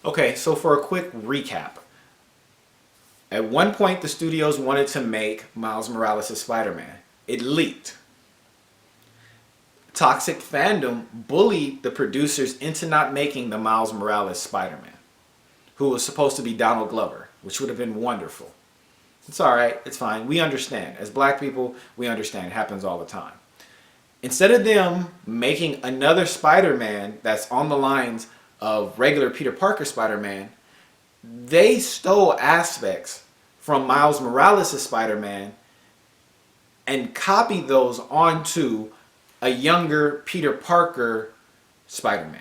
Okay, so for a quick recap. At one point, the studios wanted to make Miles Morales as Spider-Man. It leaked. Toxic fandom bullied the producers into not making the Miles Morales Spider-Man, who was supposed to be Donald Glover, which would have been wonderful. It's alright, it's fine. We understand. As black people, we understand. It happens all the time. Instead of them making another Spider-Man that's on the lines of regular Peter Parker Spider-Man, they stole aspects from Miles Morales' Spider-Man and copied those onto a younger Peter Parker Spider-Man.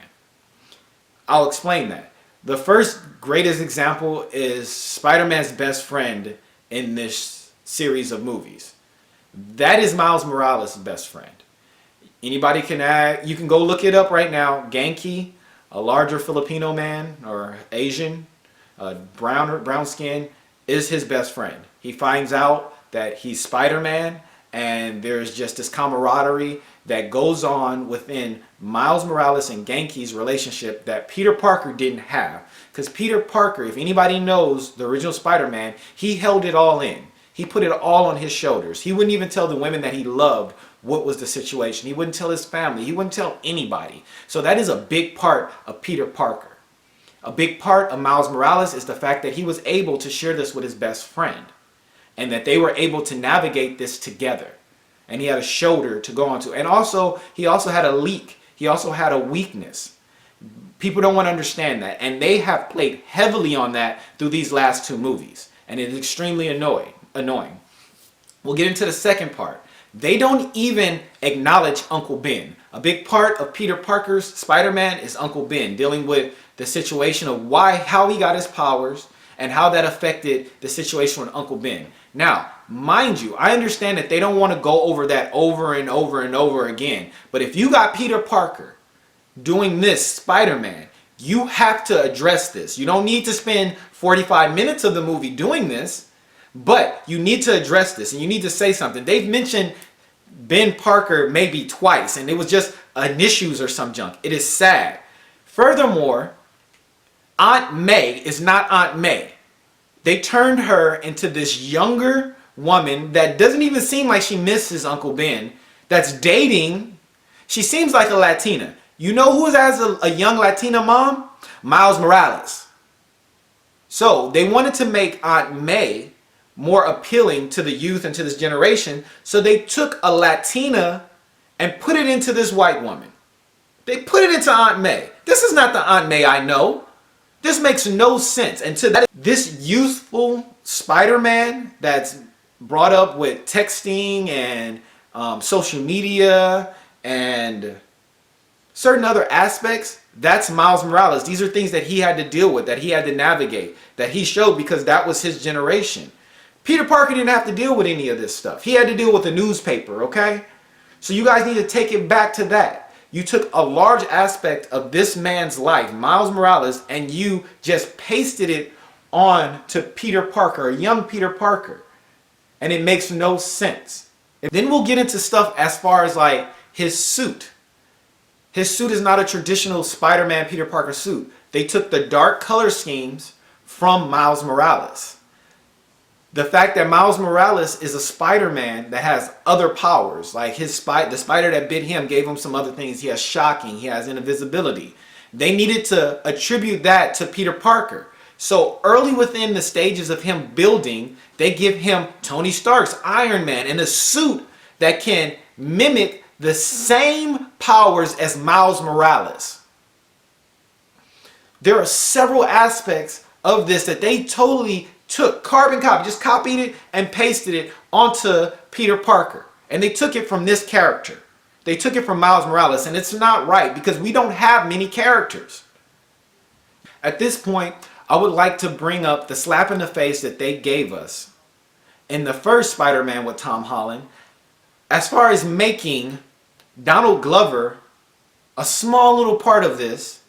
I'll explain that. The first greatest example is Spider-Man's best friend in this series of movies. That is Miles Morales' best friend. Anybody can add, you can go look it up right now. Genki, a larger Filipino man or Asian, brown skin, is his best friend. He finds out that he's Spider-Man, and there's just this camaraderie that goes on within Miles Morales and Genki's relationship that Peter Parker didn't have. Because Peter Parker, if anybody knows the original Spider-Man, he held it all in. He put it all on his shoulders. He wouldn't even tell the women that he loved what was the situation. He wouldn't tell his family. He wouldn't tell anybody. So that is a big part of Peter Parker. A big part of Miles Morales is the fact that he was able to share this with his best friend, and that they were able to navigate this together. And he had a shoulder to go onto. And also, he also had a leak. He also had a weakness. People don't want to understand that. And they have played heavily on that through these last two movies. And it is extremely annoying. We'll get into the second part. They don't even acknowledge Uncle Ben. A big part of Peter Parker's Spider-Man is Uncle Ben, dealing with the situation of how he got his powers and how that affected the situation with Uncle Ben. Now, mind you, I understand that they don't want to go over that over and over and over again. But if you got Peter Parker doing this Spider-Man, you have to address this. You don't need to spend 45 minutes of the movie doing this, but you need to address this and you need to say something. They've mentioned Ben Parker maybe twice, and it was just initials or some junk. It is sad. Furthermore, Aunt May is not Aunt May. They turned her into this younger woman that doesn't even seem like she misses Uncle Ben, that's dating. She seems like a Latina. You know who has a young Latina mom? Miles Morales. So they wanted to make Aunt May more appealing to the youth and to this generation, so they took a Latina and put it into this white woman. They put it into Aunt May. This is not the Aunt May I know. This makes no sense. And to that, this youthful Spider-Man that's brought up with texting and social media and certain other aspects, that's Miles Morales. These are things that he had to deal with, that he had to navigate, that he showed because that was his generation. Peter Parker didn't have to deal with any of this stuff. He had to deal with the newspaper, okay? So you guys need to take it back to that. You took a large aspect of this man's life, Miles Morales, and you just pasted it on to Peter Parker, a young Peter Parker. And it makes no sense. And then we'll get into stuff as far as like his suit. His suit is not a traditional Spider-Man Peter Parker suit. They took the dark color schemes from Miles Morales. The fact that Miles Morales is a Spider-Man that has other powers, like the spider that bit him gave him some other things. He has shocking, he has invisibility. They needed to attribute that to Peter Parker. So early within the stages of him building, they give him Tony Stark's Iron Man and a suit that can mimic the same powers as Miles Morales. There are several aspects of this that they totally took, carbon copy, just copied it and pasted it onto Peter Parker. And they took it from this character. They took it from Miles Morales, and it's not right because we don't have many characters. At this point, I would like to bring up the slap in the face that they gave us in the first Spider-Man with Tom Holland, as far as making Donald Glover a small little part of this,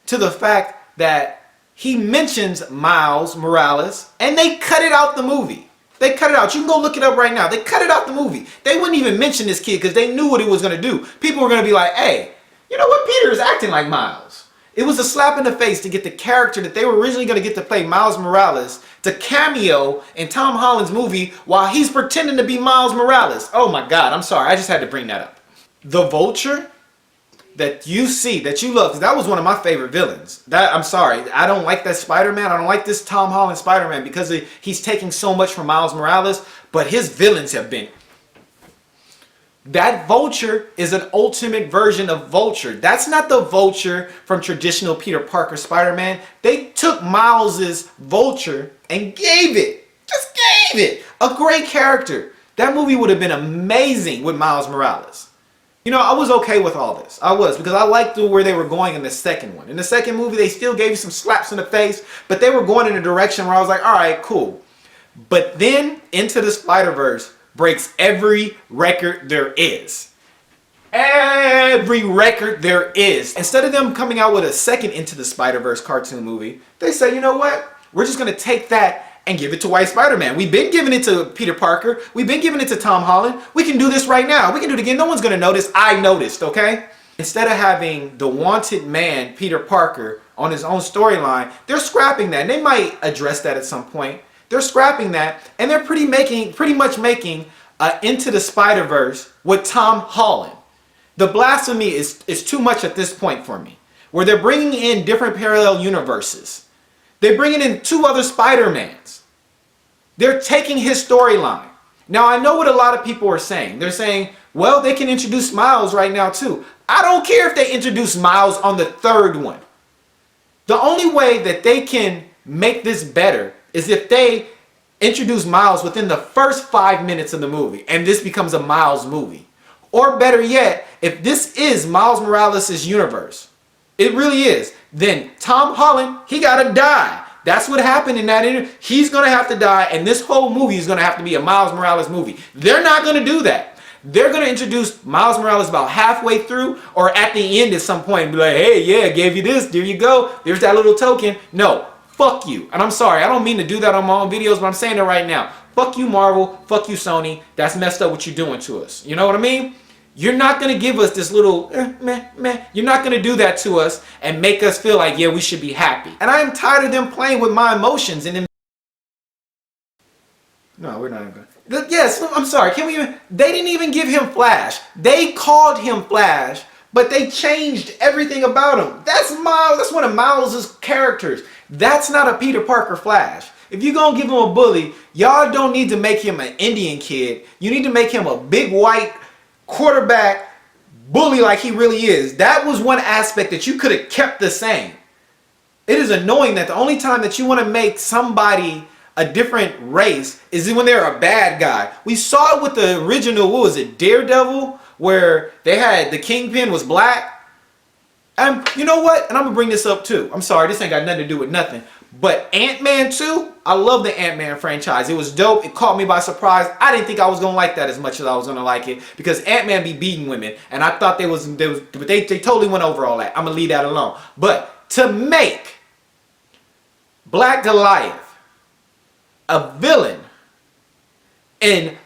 to the fact that he mentions Miles Morales, and they cut it out the movie. They cut it out. You can go look it up right now. They cut it out the movie. They wouldn't even mention this kid because they knew what he was going to do. People were going to be like, hey, you know what? Peter is acting like Miles. It was a slap in the face to get the character that they were originally going to get to play Miles Morales to cameo in Tom Holland's movie while he's pretending to be Miles Morales. Oh my God, I'm sorry. I just had to bring that up. The Vulture that you see, that you love, because that was one of my favorite villains. I'm sorry. I don't like that Spider-Man. I don't like this Tom Holland Spider-Man because he's taking so much from Miles Morales, but his villains have been... That Vulture is an ultimate version of Vulture. That's not the Vulture from traditional Peter Parker Spider-Man. They took Miles's Vulture and gave it a great character. That movie would have been amazing with Miles Morales. You know, I was okay with all this. I was, because I liked where they were going in the second one. In the second movie, they still gave you some slaps in the face, but they were going in a direction where I was like, all right, cool. But then Into the Spider-Verse breaks every record there is. Every record there is. Instead of them coming out with a second Into the Spider-Verse cartoon movie, they say, you know what? We're just going to take that and give it to White Spider-Man. We've been giving it to Peter Parker. We've been giving it to Tom Holland. We can do this right now. We can do it again. No one's going to notice. I noticed, okay? Instead of having the wanted man, Peter Parker, on his own storyline, they're scrapping that. And they might address that at some point. They're scrapping that, and they're pretty much making Into the Spider-Verse with Tom Holland. The blasphemy is too much at this point for me, where they're bringing in different parallel universes. They're bringing in 2 other Spider-Mans. They're taking his storyline. Now, I know what a lot of people are saying. They're saying, well, they can introduce Miles right now, too. I don't care if they introduce Miles on the 3rd one. The only way that they can make this better is if they introduce Miles within the first 5 minutes of the movie and this becomes a Miles movie. Or better yet, if this is Miles Morales' universe, it really is, then Tom Holland, he gotta die. That's what happened in that interview. He's gonna have to die, and this whole movie is gonna have to be a Miles Morales movie. They're not gonna do that. They're gonna introduce Miles Morales about halfway through or at the end at some point and be like, hey, yeah, gave you this, there you go, there's that little token. No. Fuck you. And I'm sorry, I don't mean to do that on my own videos, but I'm saying it right now. Fuck you, Marvel. Fuck you, Sony. That's messed up what you're doing to us. You know what I mean? You're not going to give us this little meh. You're not going to do that to us and make us feel like, yeah, we should be happy. And I am tired of them playing with my emotions and them. No, we're not even going to. Yes, I'm sorry. Can we even? They didn't even give him Flash. They called him Flash, but they changed everything about him. That's Miles. That's one of Miles' characters. That's not a Peter Parker Flash. If you're going to give him a bully, y'all don't need to make him an Indian kid. You need to make him a big white quarterback bully like he really is. That was one aspect that you could have kept the same. It is annoying that the only time that you want to make somebody a different race is when they're a bad guy. We saw it with the original, what was it, Daredevil, where they had the Kingpin was black. And you know what? And I'm going to bring this up too. I'm sorry, this ain't got nothing to do with nothing. But Ant-Man 2, I love the Ant-Man franchise. It was dope. It caught me by surprise. I didn't think I was going to like that as much as I was going to like it. Because Ant-Man be beating women. And I thought but they totally went over all that. I'm going to leave that alone. But to make Black Goliath a villain in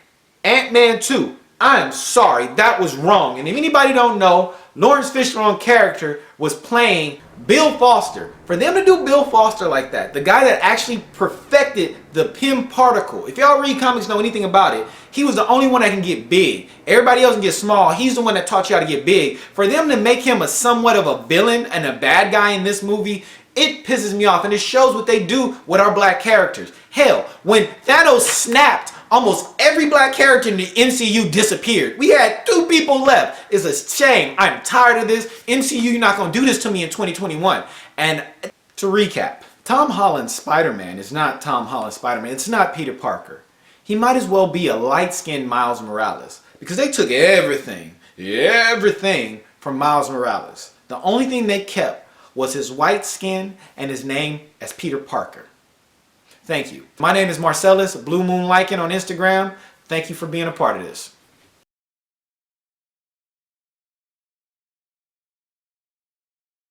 Ant-Man 2, I am sorry, that was wrong. And if anybody don't know, Lawrence Fishburne's character was playing Bill Foster. For them to do Bill Foster like that, the guy that actually perfected the Pym particle, if y'all read comics, know anything about it, he was the only one that can get big. Everybody else can get small. He's the one that taught you how to get big. For them to make him a somewhat of a villain and a bad guy in this movie, it pisses me off. And it shows what they do with our black characters. Hell, when Thanos snapped, almost every black character in the MCU disappeared. We had 2 people left. It's a shame. I'm tired of this. MCU, you're not going to do this to me in 2021. And to recap, Tom Holland's Spider-Man is not Tom Holland's Spider-Man. It's not Peter Parker. He might as well be a light-skinned Miles Morales. Because they took everything from Miles Morales. The only thing they kept was his white skin and his name as Peter Parker. Thank you. My name is Marcelous, Blue Moon Lycan on Instagram. Thank you for being a part of this.